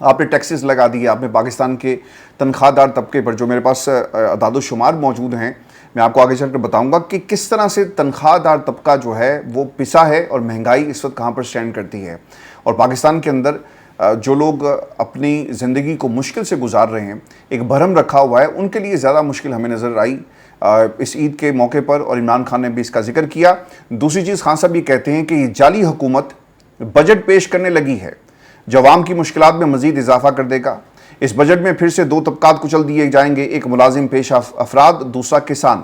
آپ نے ٹیکسز لگا دیے، آپ نے پاکستان کے تنخواہ دار طبقے پر، جو میرے پاس اعداد و شمار موجود ہیں، میں آپ کو آگے چل کر بتاؤں گا کہ کس طرح سے تنخواہ دار طبقہ جو ہے وہ پسا ہے اور مہنگائی اس وقت کہاں پر سٹینڈ کرتی ہے. اور پاکستان کے اندر جو لوگ اپنی زندگی کو مشکل سے گزار رہے ہیں، ایک بھرم رکھا ہوا ہے، ان کے لیے زیادہ مشکل ہمیں نظر آئی اس عید کے موقع پر، اور عمران خان نے بھی اس کا ذکر کیا. دوسری چیز، خان صاحب یہ کہتے ہیں کہ یہ جعلی حکومت بجٹ پیش کرنے لگی ہے جو عوام کی مشکلات میں مزید اضافہ کر دے گا. اس بجٹ میں پھر سے دو طبقات کچل دیے جائیں گے، ایک ملازم پیشہ افراد، دوسرا کسان.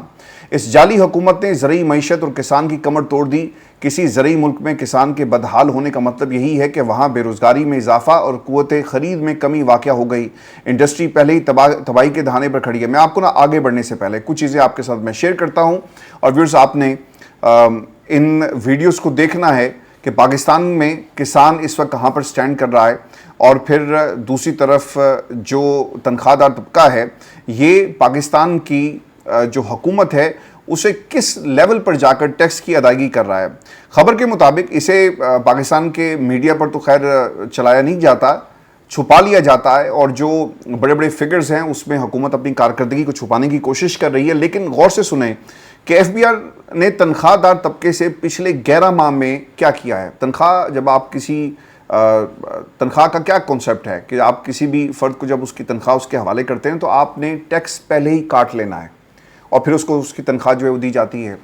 اس جعلی حکومت نے زرعی معیشت اور کسان کی کمر توڑ دی. کسی زرعی ملک میں کسان کے بدحال ہونے کا مطلب یہی ہے کہ وہاں بے روزگاری میں اضافہ اور قوت خرید میں کمی واقع ہو گئی. انڈسٹری پہلے ہی تباہی کے دہانے پر کھڑی ہے. میں آپ کو آگے بڑھنے سے پہلے کچھ چیزیں آپ کے ساتھ میں شیئر کرتا ہوں، اور ویورز آپ نے ان ویڈیوز کو دیکھنا ہے کہ پاکستان میں کسان اس وقت کہاں پر سٹینڈ کر رہا ہے، اور پھر دوسری طرف جو تنخواہ دار طبقہ ہے یہ پاکستان کی جو حکومت ہے اسے کس لیول پر جا کر ٹیکس کی ادائیگی کر رہا ہے. خبر کے مطابق اسے پاکستان کے میڈیا پر تو خیر چلایا نہیں جاتا، چھپا لیا جاتا ہے، اور جو بڑے بڑے فگرز ہیں اس میں حکومت اپنی کارکردگی کو چھپانے کی کوشش کر رہی ہے. لیکن غور سے سنیں کہ ایف بی آر نے تنخواہ دار طبقے سے پچھلے 11 ماہ میں کیا کیا ہے. تنخواہ، جب آپ کسی تنخواہ کا کیا کنسپٹ ہے کہ آپ کسی بھی فرد کو جب اس کی تنخواہ اس کے حوالے کرتے ہیں تو آپ نے ٹیکس پہلے ہی کاٹ لینا ہے، اور پھر اس کو اس کی تنخواہ جو ہے وہ دی جاتی ہے.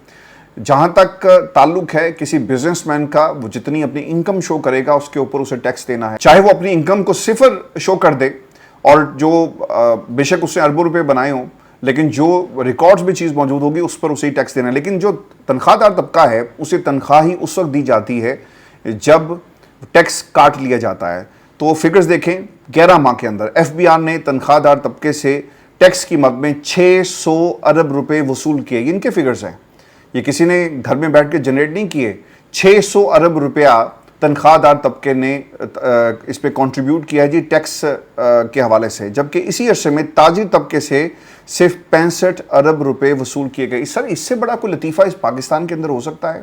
جہاں تک تعلق ہے کسی بزنس مین کا، وہ جتنی اپنی انکم شو کرے گا اس کے اوپر اسے ٹیکس دینا ہے، چاہے وہ اپنی انکم کو صفر شو کر دے، اور جو بے شک اس نے اربوں روپے بنائے ہوں، لیکن جو ریکارڈز میں چیز موجود ہوگی اس پر اسے ہی ٹیکس دینا ہے. لیکن جو تنخواہ دار طبقہ ہے اسے تنخواہ ہی اس وقت دی جاتی ہے جب ٹیکس کاٹ لیا جاتا ہے. تو فگرز دیکھیں، 11 ماہ کے اندر ایف بی آر نے تنخواہ دار طبقے سے ٹیکس کی مد میں 600 ارب روپے وصول کیے. ان کے فگرز ہیں، یہ کسی نے گھر میں بیٹھ کے جنریٹ نہیں کیے. 600 ارب روپیہ تنخواہ دار طبقے نے اس پہ کنٹریبیوٹ کیا ہے جی ٹیکس کے حوالے سے، جبکہ اسی عرصے میں تاجر طبقے سے صرف 65 ارب روپے وصول کیے گئے. سر اس سے بڑا کوئی لطیفہ اس پاکستان کے اندر ہو سکتا ہے؟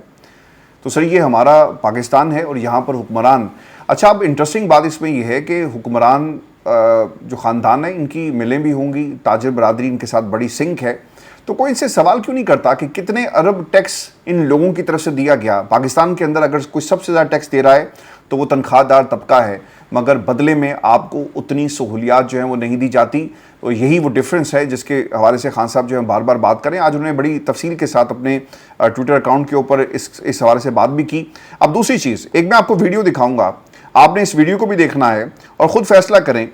تو سر یہ ہمارا پاکستان ہے، اور یہاں پر حکمران، اچھا اب انٹرسٹنگ بات اس میں یہ ہے کہ حکمران جو خاندان ہے ان کی ملیں بھی ہوں گی، تاجر برادری ان کے ساتھ بڑی سنک ہے، تو کوئی ان سے سوال کیوں نہیں کرتا کہ کتنے ارب ٹیکس ان لوگوں کی طرف سے دیا گیا؟ پاکستان کے اندر اگر کوئی سب سے زیادہ ٹیکس دے رہا ہے تو وہ تنخواہ دار طبقہ ہے، مگر بدلے میں آپ کو اتنی سہولیات جو ہیں وہ نہیں دی جاتی. تو یہی وہ ڈفرنس ہے جس کے حوالے سے خان صاحب جو ہیں بار بار بات کریں. آج انہوں نے بڑی تفصیل کے ساتھ اپنے ٹویٹر اکاؤنٹ کے اوپر اس حوالے سے بات بھی کی. اب دوسری چیز، ایک میں آپ کو ویڈیو دکھاؤں گا، آپ نے اس ویڈیو کو بھی دیکھنا ہے اور خود فیصلہ کریں.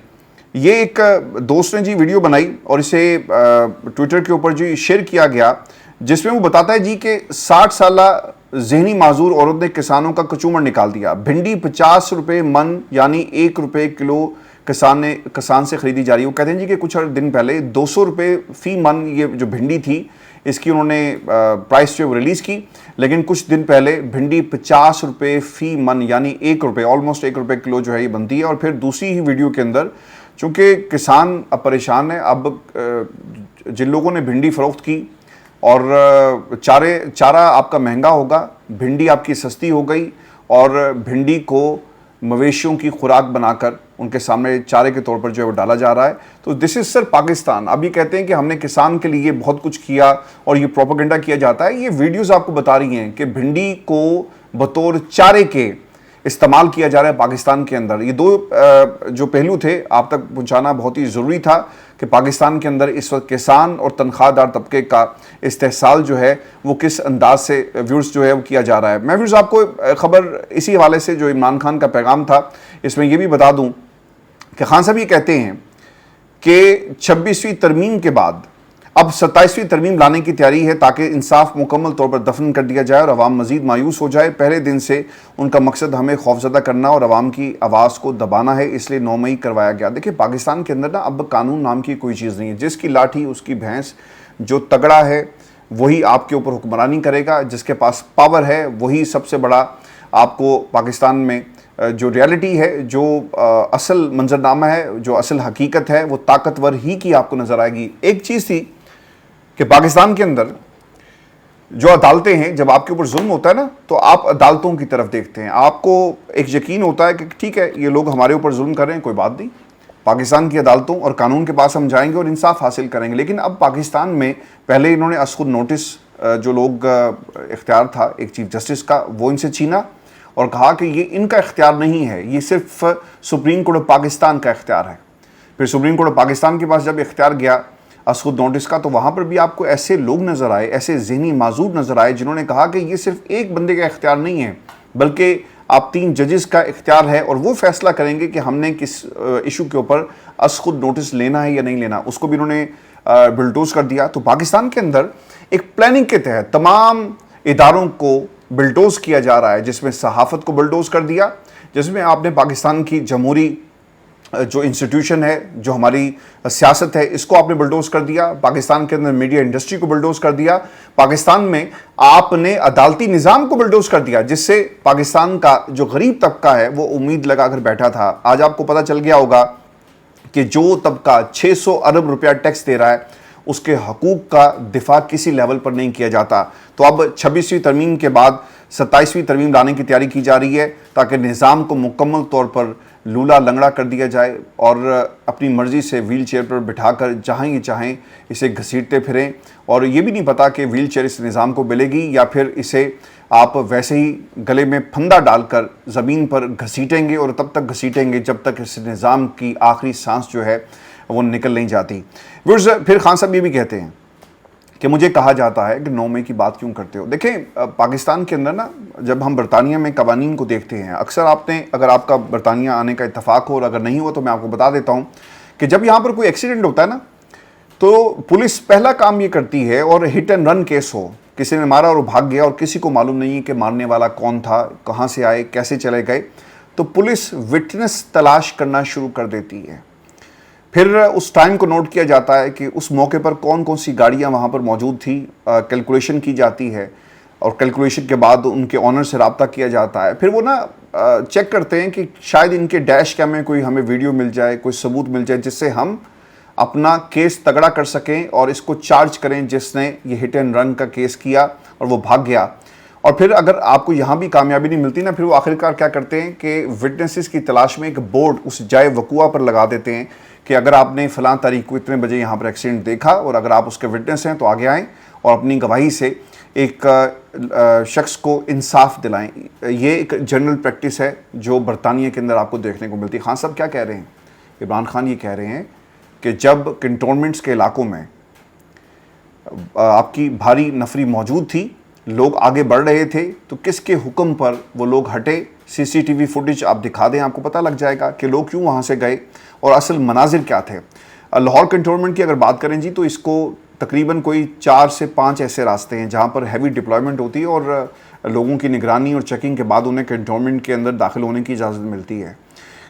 یہ ایک دوست نے جی ویڈیو بنائی اور اسے ٹویٹر کے اوپر جی شیئر کیا گیا، جس میں وہ بتاتا ہے جی کہ 60 سالہ ذہنی معذور عورت نے کسانوں کا کچومر نکال دیا. بھنڈی 50 روپے من یعنی 1 روپے کلو کسان سے خریدی جا رہی ہے. وہ کہتے ہیں جی کہ کچھ دن پہلے 200 روپے فی من یہ جو بھنڈی تھی اس کی انہوں نے پرائس جو ریلیز کی، لیکن کچھ دن پہلے بھنڈی 50 روپے فی من یعنی 1 روپے، آلموسٹ 1 روپے کلو جو ہے یہ بنتی ہے. اور پھر دوسری ہی ویڈیو کے اندر چونکہ کسان اب پریشان ہے، اب جن لوگوں نے بھنڈی فروخت کی اور چارہ آپ کا مہنگا ہوگا، بھنڈی آپ کی سستی ہو گئی، اور بھنڈی کو مویشیوں کی خوراک بنا کر ان کے سامنے چارے کے طور پر جو ہے وہ ڈالا جا رہا ہے. تو دس از سر پاکستان. اب یہ کہتے ہیں کہ ہم نے کسان کے لیے بہت کچھ کیا اور یہ پروپیگنڈا کیا جاتا ہے. یہ ویڈیوز آپ کو بتا رہی ہیں کہ بھنڈی کو بطور چارے کے استعمال کیا جا رہا ہے پاکستان کے اندر. یہ دو جو پہلو تھے آپ تک پہنچانا بہت ہی ضروری تھا کہ پاکستان کے اندر اس وقت کسان اور تنخواہ دار طبقے کا استحصال جو ہے وہ کس انداز سے ویورز جو ہے وہ کیا جا رہا ہے. میں ویورز آپ کو خبر اسی حوالے سے جو عمران خان کا پیغام تھا اس میں یہ بھی بتا دوں کہ خان صاحب یہ کہتے ہیں کہ 26ویں ترمیم کے بعد اب 27ویں ترمیم لانے کی تیاری ہے تاکہ انصاف مکمل طور پر دفن کر دیا جائے اور عوام مزید مایوس ہو جائے. پہلے دن سے ان کا مقصد ہمیں خوفزدہ کرنا اور عوام کی آواز کو دبانا ہے، اس لیے 9 مئی کروایا گیا. دیکھیں پاکستان کے اندر نا اب قانون نام کی کوئی چیز نہیں ہے. جس کی لاٹھی اس کی بھینس، جو تگڑا ہے وہی آپ کے اوپر حکمرانی کرے گا، جس کے پاس پاور ہے وہی سب سے بڑا آپ کو پاکستان میں جو ریالٹی ہے، جو اصل منظرنامہ ہے، جو اصل حقیقت ہے وہ طاقتور ہی کی آپ کو نظر آئے گی. ایک چیز تھی کہ پاکستان کے اندر جو عدالتیں ہیں، جب آپ کے اوپر ظلم ہوتا ہے نا تو آپ عدالتوں کی طرف دیکھتے ہیں، آپ کو ایک یقین ہوتا ہے کہ ٹھیک ہے یہ لوگ ہمارے اوپر ظلم کر رہے ہیں، کوئی بات نہیں، پاکستان کی عدالتوں اور قانون کے پاس ہم جائیں گے اور انصاف حاصل کریں گے. لیکن اب پاکستان میں پہلے انہوں نے از خود نوٹس جو لوگ اختیار تھا ایک چیف جسٹس کا وہ ان سے چھینا اور کہا کہ یہ ان کا اختیار نہیں ہے, یہ صرف سپریم کورٹ آف پاکستان کا اختیار ہے. پھر سپریم کورٹ آف پاکستان کے پاس جب اختیار گیا از خود نوٹس کا, تو وہاں پر بھی آپ کو ایسے لوگ نظر آئے, ایسے ذہنی معذور نظر آئے جنہوں نے کہا کہ یہ صرف ایک بندے کا اختیار نہیں ہے بلکہ آپ 3 ججز کا اختیار ہے اور وہ فیصلہ کریں گے کہ ہم نے کس ایشو کے اوپر از خود نوٹس لینا ہے یا نہیں لینا. اس کو بھی انہوں نے بلڈوز کر دیا. تو پاکستان کے اندر ایک پلاننگ کے تحت تمام اداروں کو بلڈوز کیا جا رہا ہے, جس میں صحافت کو بلڈوز کر دیا, جس میں آپ نے پاکستان کی جمہوری جو انسٹیٹیوشن ہے, جو ہماری سیاست ہے, اس کو آپ نے بلڈوز کر دیا. پاکستان کے اندر میڈیا انڈسٹری کو بلڈوز کر دیا. پاکستان میں آپ نے عدالتی نظام کو بلڈوز کر دیا, جس سے پاکستان کا جو غریب طبقہ ہے وہ امید لگا کر بیٹھا تھا. آج آپ کو پتہ چل گیا ہوگا کہ جو طبقہ 600 ارب روپیہ ٹیکس دے رہا ہے اس کے حقوق کا دفاع کسی لیول پر نہیں کیا جاتا. تو اب 26ویں ترمیم کے بعد 27ویں ترمیم لانے کی تیاری کی جا رہی ہے تاکہ نظام کو مکمل طور پر لولا لنگڑا کر دیا جائے اور اپنی مرضی سے ویل چیئر پر بٹھا کر جہاں یہ چاہیں اسے گھسیٹتے پھریں, اور یہ بھی نہیں پتا کہ ویل چیئر اس نظام کو ملے گی یا پھر اسے آپ ویسے ہی گلے میں پھندا ڈال کر زمین پر گھسیٹیں گے اور تب تک گھسیٹیں گے جب تک اس نظام کی آخری سانس جو ہے وہ نکل نہیں جاتی. پھر خان صاحب یہ بھی کہتے ہیں کہ مجھے کہا جاتا ہے کہ 9 مئی کی بات کیوں کرتے ہو. دیکھیں پاکستان کے اندر نا جب ہم برطانیہ میں قوانین کو دیکھتے ہیں, اکثر اگر آپ کا برطانیہ آنے کا اتفاق ہو اور اگر نہیں ہو تو میں آپ کو بتا دیتا ہوں کہ جب یہاں پر کوئی ایکسیڈنٹ ہوتا ہے نا تو پولیس پہلا کام یہ کرتی ہے, اور ہٹ اینڈ رن کیس ہو, کسی نے مارا اور وہ بھاگ گیا اور کسی کو معلوم نہیں کہ مارنے والا کون تھا, کہاں سے آئے, کیسے چلے گئے, تو پولیس وٹنس تلاش کرنا شروع کر دیتی ہے. پھر اس ٹائم کو نوٹ کیا جاتا ہے کہ اس موقع پر کون کون سی گاڑیاں وہاں پر موجود تھیں, کیلکولیشن کی جاتی ہے اور کیلکولیشن کے بعد ان کے آنر سے رابطہ کیا جاتا ہے. پھر وہ نا چیک کرتے ہیں کہ شاید ان کے ڈیش کیم میں کوئی ہمیں ویڈیو مل جائے, کوئی ثبوت مل جائے جس سے ہم اپنا کیس تگڑا کر سکیں اور اس کو چارج کریں جس نے یہ ہٹ اینڈ رن کا کیس کیا اور وہ بھاگ گیا. اور پھر اگر آپ کو یہاں بھی کامیابی نہیں ملتی نا, پھر وہ آخرکار کیا کرتے ہیں کہ وٹنسز کی تلاش میں ایک بورڈ اس جائے وقوع پر لگا دیتے ہیں کہ اگر آپ نے فلاں تاریخ کو اتنے بجے یہاں پر ایکسیڈنٹ دیکھا اور اگر آپ اس کے وٹنس ہیں تو آگے آئیں اور اپنی گواہی سے ایک شخص کو انصاف دلائیں. یہ ایک جنرل پریکٹس ہے جو برطانیہ کے اندر آپ کو دیکھنے کو ملتی ہے. خان صاحب کیا کہہ رہے ہیں؟ عمران خان یہ کہہ رہے ہیں کہ جب کنٹونمنٹس کے علاقوں میں آپ کی بھاری نفری موجود تھی, لوگ آگے بڑھ رہے تھے, تو کس کے حکم پر وہ لوگ ہٹے؟ سی سی ٹی وی فوٹیج آپ دکھا دیں, آپ کو پتہ لگ جائے گا کہ لوگ کیوں وہاں سے گئے اور اصل مناظر کیا تھے. لاہور کنٹونمنٹ کی اگر بات کریں جی, تو اس کو تقریباً کوئی 4 سے 5 ایسے راستے ہیں جہاں پر ہیوی ڈپلائمنٹ ہوتی ہے اور لوگوں کی نگرانی اور چیکنگ کے بعد انہیں کنٹونمنٹ کے اندر داخل ہونے کی اجازت ملتی ہے.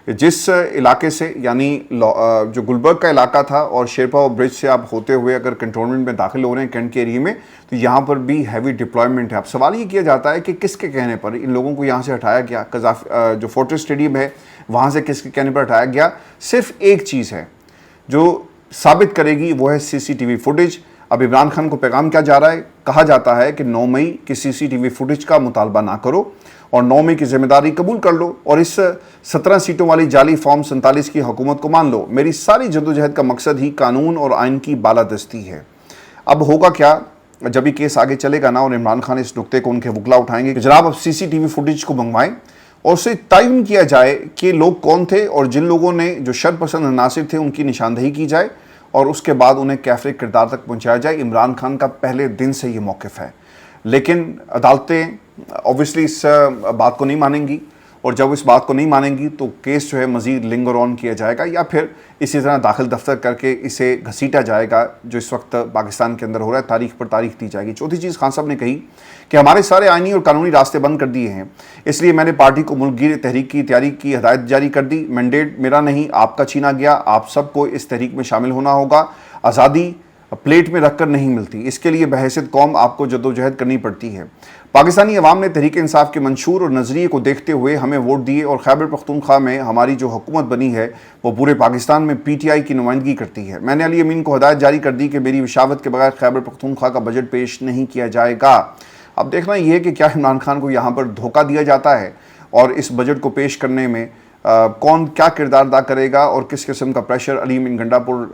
جس علاقے سے یعنی جو گلبرگ کا علاقہ تھا اور شیرپا برج سے آپ ہوتے ہوئے اگر کنٹونمنٹ میں داخل ہو رہے ہیں کینٹ کے ایریے میں, تو یہاں پر بھی ہیوی ڈپلائمنٹ ہے. اب سوال یہ کیا جاتا ہے کہ کس کے کہنے پر ان لوگوں کو یہاں سے ہٹایا گیا؟ جو فورٹریس اسٹیڈیم ہے وہاں سے کس کے کہنے پر ہٹایا گیا؟ صرف ایک چیز ہے جو ثابت کرے گی, وہ ہے سی سی ٹی وی فوٹیج. اب عمران خان کو پیغام کیا جا رہا ہے؟ کہا جاتا ہے کہ 9 مئی کی سی سی ٹی وی فوٹیج کا مطالبہ نہ کرو اور 9 مئی کی ذمہ داری قبول کر لو اور اس 17 سیٹوں والی جعلی فارم 47 کی حکومت کو مان لو. میری ساری جدوجہد کا مقصد ہی قانون اور آئین کی بالادستی ہے. اب ہوگا کیا جب یہ کیس آگے چلے گا نا, اور عمران خان اس نقطے کو ان کے وکلا اٹھائیں گے کہ جناب اب سی سی ٹی وی فوٹیج کو منگوائیں اور اسے تعین کیا جائے کہ لوگ کون تھے اور جن لوگوں نے جو شر پسند عناصر تھے ان کی نشاندہی کی جائے اور اس کے بعد انہیں کیفر کردار تک پہنچایا جائے. عمران خان کا پہلے دن سے یہ موقف ہے, لیکن عدالتیں اوبیسلی اس بات کو نہیں مانیں گی, اور جب اس بات کو نہیں مانیں گی تو کیس جو ہے مزید لنگر آن کیا جائے گا یا پھر اسی طرح داخل دفتر کر کے اسے گھسیٹا جائے گا, جو اس وقت پاکستان کے اندر ہو رہا ہے. تاریخ پر تاریخ دی جائے گی. چوتھی چیز خان صاحب نے کہی کہ ہمارے سارے آئینی اور قانونی راستے بند کر دیے ہیں, اس لیے میں نے پارٹی کو ملک گیر تحریک کی تیاری کی ہدایت جاری کر دی. مینڈیٹ میرا نہیں آپ کا چھینا گیا, آپ سب کو اس تحریک میں شامل ہونا ہوگا. آزادی پلیٹ میں رکھ کر نہیں ملتی, اس کے لیے بحیثیت قوم آپ کو جدوجہد کرنی پڑتی ہے. پاکستانی عوام نے تحریک انصاف کے منشور اور نظریے کو دیکھتے ہوئے ہمیں ووٹ دیے اور خیبر پختونخوا میں ہماری جو حکومت بنی ہے وہ پورے پاکستان میں پی ٹی آئی کی نمائندگی کرتی ہے. میں نے علی امین کو ہدایت جاری کر دی کہ میری وشاوت کے بغیر خیبر پختونخوا کا بجٹ پیش نہیں کیا جائے گا. اب دیکھنا یہ ہے کہ کیا عمران خان کو یہاں پر دھوکہ دیا جاتا ہے اور اس بجٹ کو پیش کرنے میں کون کیا کردار ادا کرے گا اور کس قسم کا پریشر علیم ان گنڈاپور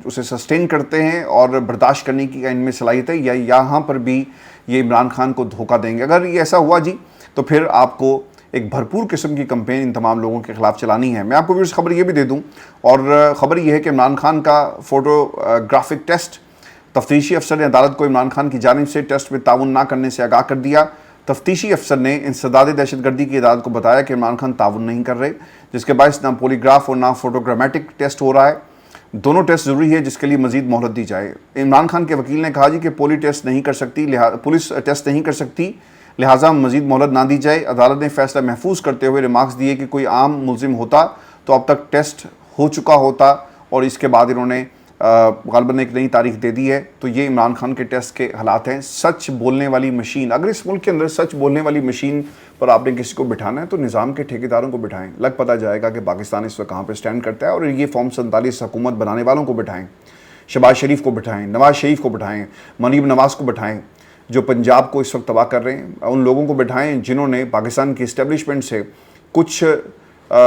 اسے سسٹین کرتے ہیں اور برداشت کرنے کی ان میں صلاحیت ہے، یا یہاں پر بھی یہ عمران خان کو دھوکہ دیں گے. اگر یہ ایسا ہوا جی تو پھر آپ کو ایک بھرپور قسم کی کمپین ان تمام لوگوں کے خلاف چلانی ہے. میں آپ کو ویورز خبر یہ بھی دے دوں، اور خبر یہ ہے کہ عمران خان کا فوٹوگرافک ٹیسٹ، تفتیشی افسر نے عدالت کو عمران خان کی جانب سے ٹیسٹ میں تعاون نہ کرنے سے آگاہ کر دیا. تفتیشی افسر نے انسداد دہشت گردی کی عدالت کو بتایا کہ عمران خان تعاون نہیں کر رہے، جس کے باعث نہ پولیگراف اور نہ فوٹوگرامیٹک ٹیسٹ ہو رہا ہے. دونوں ٹیسٹ ضروری ہے جس کے لیے مزید مہلت دی جائے. عمران خان کے وکیل نے کہا جی کہ پولیس ٹیسٹ نہیں کر سکتی لہٰذا مزید مہلت نہ دی جائے. عدالت نے فیصلہ محفوظ کرتے ہوئے ریمارکس دیے کہ کوئی عام ملزم ہوتا تو اب تک ٹیسٹ ہو چکا ہوتا، اور اس کے بعد انہوں نے غالباً ایک نئی تاریخ دے دی ہے. تو یہ عمران خان کے ٹیسٹ کے حالات ہیں. سچ بولنے والی مشین، اگر اس ملک کے اندر سچ بولنے والی مشین پر آپ نے کسی کو بٹھانا ہے تو نظام کے ٹھیکیداروں کو بٹھائیں. لگ پتہ جائے گا کہ پاکستان اس وقت کہاں پہ سٹینڈ کرتا ہے. اور یہ فارم 47 حکومت بنانے والوں کو بٹھائیں، شہباز شریف کو بٹھائیں، نواز شریف کو بٹھائیں، مریم نواز کو بٹھائیں جو پنجاب کو اس وقت تباہ کر رہے ہیں. ان لوگوں کو بٹھائیں جنہوں نے پاکستان کی اسٹیبلشمنٹ سے کچھ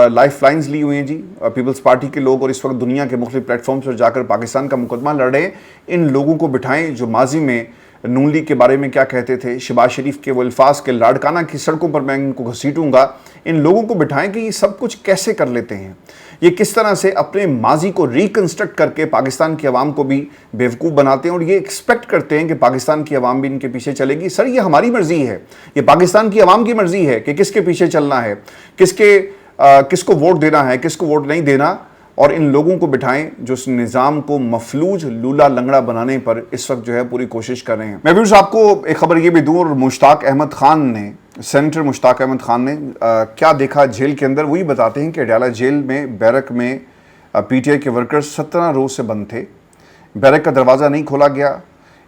لائف لائنز لی ہوئی ہیں جی، پیپلز پارٹی کے لوگ، اور اس وقت دنیا کے مختلف پلیٹ فارمز پر جا کر پاکستان کا مقدمہ لڑ رہے ہیں. ان لوگوں کو بٹھائیں جو ماضی میں نون لیگ کے بارے میں کیا کہتے تھے، شہباز شریف کے وہ الفاظ کے لاڑکانہ کی سڑکوں پر میں ان کو گھسیٹوں گا. ان لوگوں کو بٹھائیں کہ یہ سب کچھ کیسے کر لیتے ہیں، یہ کس طرح سے اپنے ماضی کو ریکنسٹرکٹ کر کے پاکستان کی عوام کو بھی بیوقوف بناتے ہیں، اور یہ ایکسپیکٹ کرتے ہیں کہ پاکستان کی عوام بھی ان کے پیچھے چلے گی. سر یہ ہماری مرضی ہے، یہ پاکستان کی عوام کی مرضی ہے کہ کس کے پیچھے چلنا ہے، کس کو ووٹ دینا ہے، کس کو ووٹ نہیں دینا. اور ان لوگوں کو بٹھائیں جو اس نظام کو مفلوج لولا لنگڑا بنانے پر اس وقت جو ہے پوری کوشش کر رہے ہیں. میں بھی آپ کو ایک خبر یہ بھی دوں، اور سینیٹر مشتاق احمد خان نے کیا دیکھا جیل کے اندر وہی بتاتے ہیں کہ اڈیالہ جیل میں بیرک میں پی ٹی آئی کے ورکرز 17 روز سے بند تھے. بیرک کا دروازہ نہیں کھولا گیا،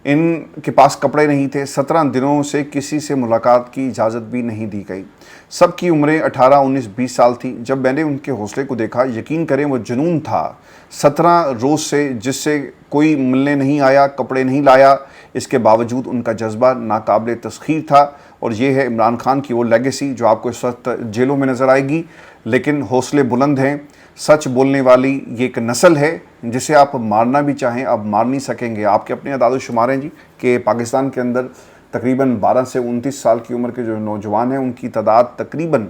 ان کے پاس کپڑے نہیں تھے، 17 دنوں سے کسی سے ملاقات کی اجازت بھی نہیں دی گئی. سب کی عمریں 18، 19، 20 سال تھی. جب میں نے ان کے حوصلے کو دیکھا یقین کریں وہ جنون تھا. 17 روز سے جس سے کوئی ملنے نہیں آیا، کپڑے نہیں لایا، اس کے باوجود ان کا جذبہ ناقابل تسخیر تھا. اور یہ ہے عمران خان کی وہ لیگیسی جو آپ کو اس وقت جیلوں میں نظر آئے گی. لیکن حوصلے بلند ہیں، سچ بولنے والی یہ ایک نسل ہے جسے آپ مارنا بھی چاہیں آپ مار نہیں سکیں گے. آپ کے اپنے اعداد و شمار ہیں جی کہ پاکستان کے اندر تقریباً 12 سے 29 سال کی عمر کے جو نوجوان ہیں ان کی تعداد تقریباً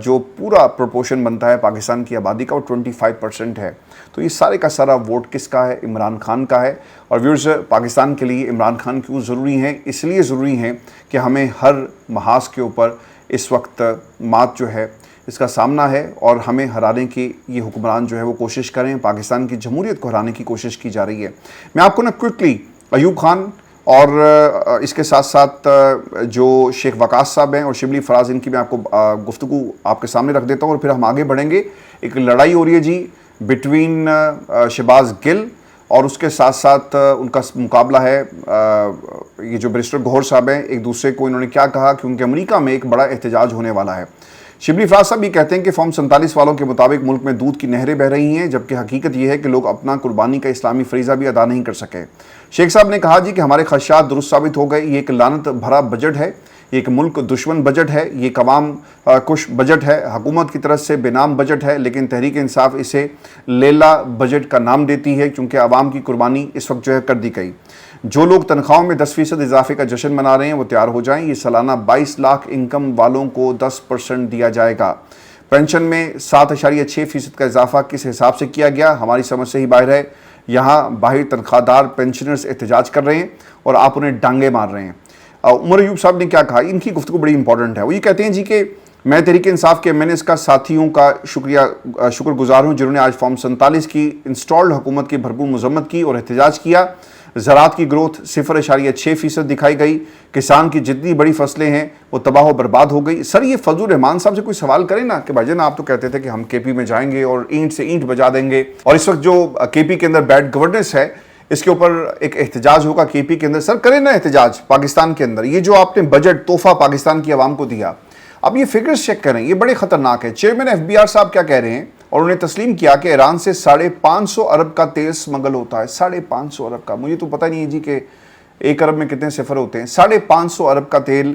جو پورا پروپورشن بنتا ہے پاکستان کی آبادی کا وہ 25% ہے. تو یہ سارے کا سارا ووٹ کس کا ہے؟ عمران خان کا ہے. اور ویورز پاکستان کے لیے عمران خان کیوں ضروری ہیں؟ اس لیے ضروری ہیں کہ ہمیں ہر محاذ کے اوپر اس وقت مات جو ہے اس کا سامنا ہے، اور ہمیں ہرانے کی یہ حکمران جو ہے وہ کوشش کریں. پاکستان کی جمہوریت کو ہرانے کی کوشش کی جا رہی ہے. میں آپ کو نا کوئکلی ایوب خان اور اس کے ساتھ ساتھ جو شیخ وقاص صاحب ہیں اور شبلی فراز، ان کی میں آپ کو گفتگو آپ کے سامنے رکھ دیتا ہوں اور پھر ہم آگے بڑھیں گے. ایک لڑائی ہو رہی ہے جی بٹوین شہباز گل اور اس کے ساتھ ساتھ ان کا مقابلہ ہے یہ جو بیرسٹر گوہر صاحب ہیں. ایک دوسرے کو انہوں نے کیا کہا کہ ان کے امریکہ میں ایک بڑا احتجاج ہونے والا ہے. شبلی فراز صاحب یہ کہتے ہیں کہ فارم 47 والوں کے مطابق ملک میں دودھ کی نہریں بہہ رہی ہیں، جبکہ حقیقت یہ ہے کہ لوگ اپنا قربانی کا اسلامی فریضہ بھی ادا نہیں کر سکے. شیخ صاحب نے کہا جی کہ ہمارے خدشات درست ثابت ہو گئے. یہ ایک لعنت بھرا بجٹ ہے، یہ ایک ملک دشمن بجٹ ہے، یہ ایک عوام کش بجٹ ہے، حکومت کی طرف سے بے نام بجٹ ہے. لیکن تحریک انصاف اسے لیلا بجٹ کا نام دیتی ہے کیونکہ عوام کی قربانی اس وقت جو ہے کر دی گئی. جو لوگ تنخواہوں میں 10% اضافے کا جشن منا رہے ہیں وہ تیار ہو جائیں. یہ سالانہ 22 لاکھ انکم والوں کو 10% دیا جائے گا. پینشن میں 7.6% کا اضافہ کس حساب سے کیا گیا؟ ہماری سمجھ سے ہی باہر ہے. یہاں باہر تنخواہ دار پینشنرز احتجاج کر رہے ہیں اور آپ انہیں ڈانگے مار رہے ہیں. عمر ایوب صاحب نے کیا کہا؟ ان کی گفتگو بڑی امپورٹنٹ ہے. وہ یہ کہتے ہیں جی کہ میں تحریک انصاف کے MNAs کا ساتھیوں کا شکر گزار ہوں جنہوں نے آج فارم 47 کی انسٹالڈ حکومت کی بھرپور مذمت کی اور احتجاج کیا. زراعت کی گروتھ 0.6% دکھائی گئی. کسان کی جتنی بڑی فصلیں ہیں وہ تباہ و برباد ہو گئی. سر یہ فضل الرحمان صاحب سے کوئی سوال کریں نا کہ بھائی جان آپ تو کہتے تھے کہ ہم KP میں جائیں گے اور اینٹ سے اینٹ بجا دیں گے، اور اس وقت جو KP کے اندر بیڈ گورننس ہے اس کے اوپر ایک احتجاج ہوگا KP کے اندر. سر کریں نا احتجاج پاکستان کے اندر. یہ جو آپ نے بجٹ تحفہ پاکستان کی عوام کو دیا، اب یہ فگرز چیک کریں، یہ بڑے خطرناک ہے. چیئرمین FBR صاحب کیا کہہ رہے ہیں؟ اور انہوں نے تسلیم کیا کہ ایران سے 550 ارب کا تیل سمگل ہوتا ہے. 550 ارب کا. مجھے تو پتہ نہیں ہے جی کہ 1 ارب میں کتنے صفر ہوتے ہیں. 550 ارب کا تیل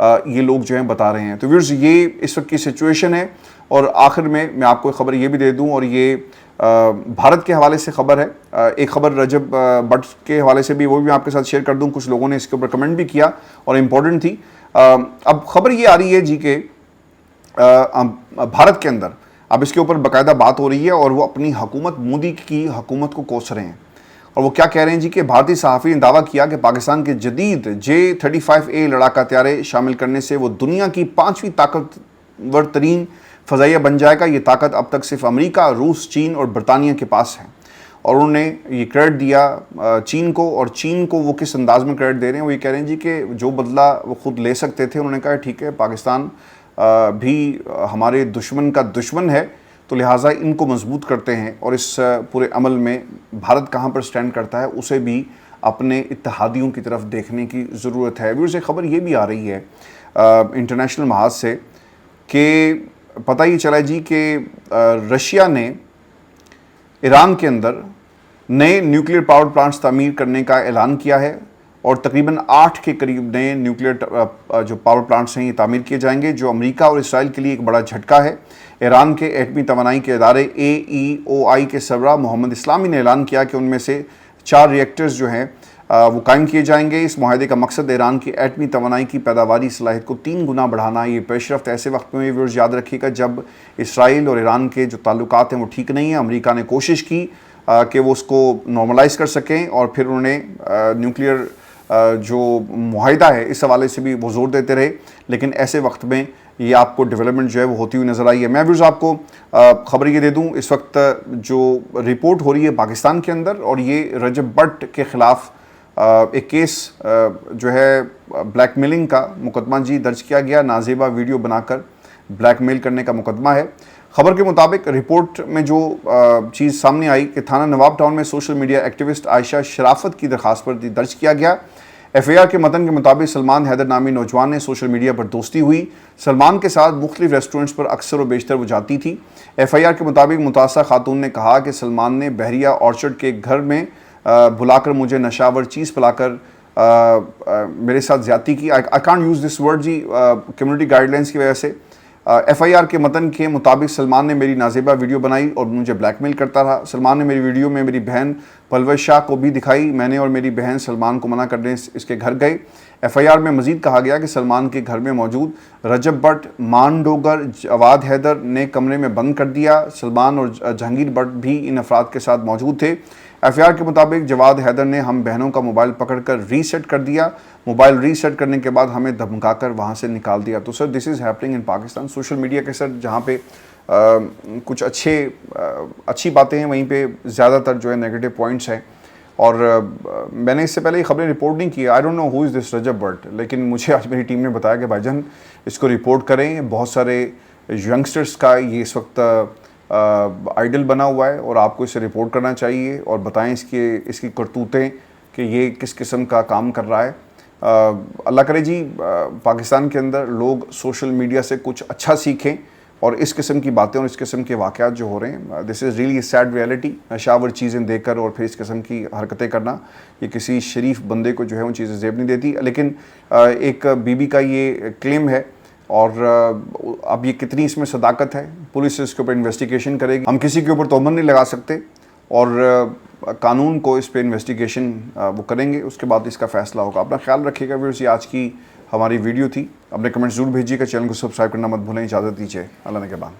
یہ لوگ جو ہیں بتا رہے ہیں. تو ویورز یہ اس وقت کی سچویشن ہے. اور آخر میں آپ کو خبر یہ بھی دے دوں, اور یہ بھارت کے حوالے سے خبر ہے. ایک خبر رجب بٹ کے حوالے سے بھی, وہ بھی میں آپ کے ساتھ شیئر کر دوں. کچھ لوگوں نے اس کے اوپر کمنٹ بھی کیا اور امپورٹنٹ تھی. اب خبر یہ آ رہی ہے جی کہ بھارت کے اندر اب اس کے اوپر باقاعدہ بات ہو رہی ہے, اور وہ اپنی حکومت, مودی کی حکومت کو کوس رہے ہیں. اور وہ کیا کہہ رہے ہیں جی کہ بھارتی صحافی نے دعویٰ کیا کہ پاکستان کے جدید J-35A لڑاکا طیارے شامل کرنے سے وہ دنیا کی 5ویں طاقتور ترین فضائیہ بن جائے گا. یہ طاقت اب تک صرف امریکہ, روس, چین اور برطانیہ کے پاس ہے. اور انہوں نے یہ کریڈٹ دیا چین کو, اور چین کو وہ کس انداز میں کریڈٹ دے رہے ہیں. وہ یہ کہہ رہے ہیں جی کہ جو بدلہ وہ خود لے سکتے تھے, انہوں نے کہا ٹھیک ہے پاکستان بھی ہمارے دشمن کا دشمن ہے, تو لہٰذا ان کو مضبوط کرتے ہیں. اور اس پورے عمل میں بھارت کہاں پر سٹینڈ کرتا ہے اسے بھی اپنے اتحادیوں کی طرف دیکھنے کی ضرورت ہے. ویورز ایک خبر یہ بھی آ رہی ہے انٹرنیشنل محاذ سے کہ پتہ یہ چلا جی کہ رشیا نے ایران کے اندر نئے نیوکلیئر پاور پلانٹس تعمیر کرنے کا اعلان کیا ہے, اور تقریباً 8 کے قریب نئے نیوکلیئر جو پاور پلانٹس ہیں یہ تعمیر کیے جائیں گے, جو امریکہ اور اسرائیل کے لیے ایک بڑا جھٹکا ہے. ایران کے ایٹمی توانائی کے ادارے AEOI کے سربراہ محمد اسلامی نے اعلان کیا کہ ان میں سے 4 ریئیکٹرز جو ہیں وہ قائم کیے جائیں گے. اس معاہدے کا مقصد ایران کی ایٹمی توانائی کی پیداواری صلاحیت کو 3 گنا بڑھانا ہے. یہ پیش رفت ایسے وقت میں ویورز یاد رکھیے گا جب اسرائیل اور ایران کے جو تعلقات ہیں وہ ٹھیک نہیں ہیں. امریکہ نے کوشش کی کہ وہ اس کو نارملائز کر سکیں, اور پھر انہوں نے نیوکلیئر جو معاہدہ ہے اس حوالے سے بھی وہ زور دیتے رہے. لیکن ایسے وقت میں یہ آپ کو ڈیولپمنٹ جو ہے وہ ہوتی ہوئی نظر آئی ہے. میں ویورز آپ کو خبر یہ دے دوں, اس وقت جو رپورٹ ہو رہی ہے پاکستان کے اندر, اور یہ رجب بٹ کے خلاف ایک کیس جو ہے بلیک میلنگ کا مقدمہ جی درج کیا گیا. نازیبا ویڈیو بنا کر بلیک میل کرنے کا مقدمہ ہے. خبر کے مطابق رپورٹ میں جو چیز سامنے آئی کہ تھانہ نواب ٹاؤن میں سوشل میڈیا ایکٹیوسٹ عائشہ شرافت کی درخواست پر درج کیا گیا. FIR کے متن کے مطابق سلمان حیدر نامی نوجوان نے سوشل میڈیا پر دوستی ہوئی. سلمان کے ساتھ مختلف ریسٹورنٹس پر اکثر و بیشتر وہ جاتی تھی. FIR کے مطابق متاثرہ خاتون نے کہا کہ سلمان نے بحریہ آرچرڈ کے گھر میں بلا کر مجھے نشاور چیز پلا کر میرے ساتھ زیادتی کی. I can't use this word جی کمیونٹی گائیڈ لائنس کی وجہ سے. FIR کے متن کے مطابق سلمان نے میری نازیبا ویڈیو بنائی اور مجھے بلیک میل کرتا رہا. سلمان نے میری ویڈیو میں میری بہن پلوش شاہ کو بھی دکھائی. میں نے اور میری بہن سلمان کو منع کرنے اس کے گھر گئے. FIR میں مزید کہا گیا کہ سلمان کے گھر میں موجود رجب بٹ, مان ڈوگر, جواد حیدر نے کمرے میں بند کر دیا. سلمان اور جہانگیر بٹ بھی ان افراد کے ساتھ موجود تھے. FIR کے مطابق جواد حیدر نے ہم بہنوں کا موبائل پکڑ کر ریسیٹ کر دیا. موبائل ریسیٹ کرنے کے بعد ہمیں دھمکا کر وہاں سے نکال دیا. تو sir this is happening in Pakistan. Social media کے سر جہاں پہ کچھ اچھی باتیں ہیں وہیں پہ زیادہ تر جو ہے نیگیٹو پوائنٹس ہیں. اور میں نے اس سے پہلے یہ خبریں رپورٹ نہیں کی. I don't know who is this Recep but, لیکن مجھے آج میری ٹیم نے بتایا کہ بھائی جان اس کو رپورٹ کریں. بہت سارے ینگسٹرز کا یہ اس وقت آئیڈل بنا ہوا ہے, اور آپ کو اسے رپورٹ کرنا چاہیے اور بتائیں اس کی کرتوتیں کہ یہ کس قسم کا کام کر رہا ہے. اللہ کرے جی پاکستان کے اندر لوگ سوشل میڈیا سے کچھ اچھا سیکھیں, اور اس قسم کی باتیں اور اس قسم کے واقعات جو ہو رہے ہیں, دس از ریئلی سیڈ ریئلٹی. نشاور چیزیں دے کر اور پھر اس قسم کی حرکتیں کرنا یہ کسی شریف بندے کو جو ہے وہ چیزیں زیب نہیں دیتی. لیکن ایک بی کا یہ کلیم ہے, اور اب یہ کتنی اس میں صداقت ہے, پولیس اس کے اوپر انویسٹیگیشن کرے گی. ہم کسی کے اوپر تہمت نہیں لگا سکتے, اور قانون کو اس پہ انویسٹیگیشن وہ کریں گے, اس کے بعد اس کا فیصلہ ہوگا. اپنا خیال رکھیے گا ویورز. یہ آج کی ہماری ویڈیو تھی. اپنے کمنٹ ضرور بھیجیے گا. چینل کو سبسکرائب کرنا مت بھولیں. اجازت دیجیے. اللہ نگہبان.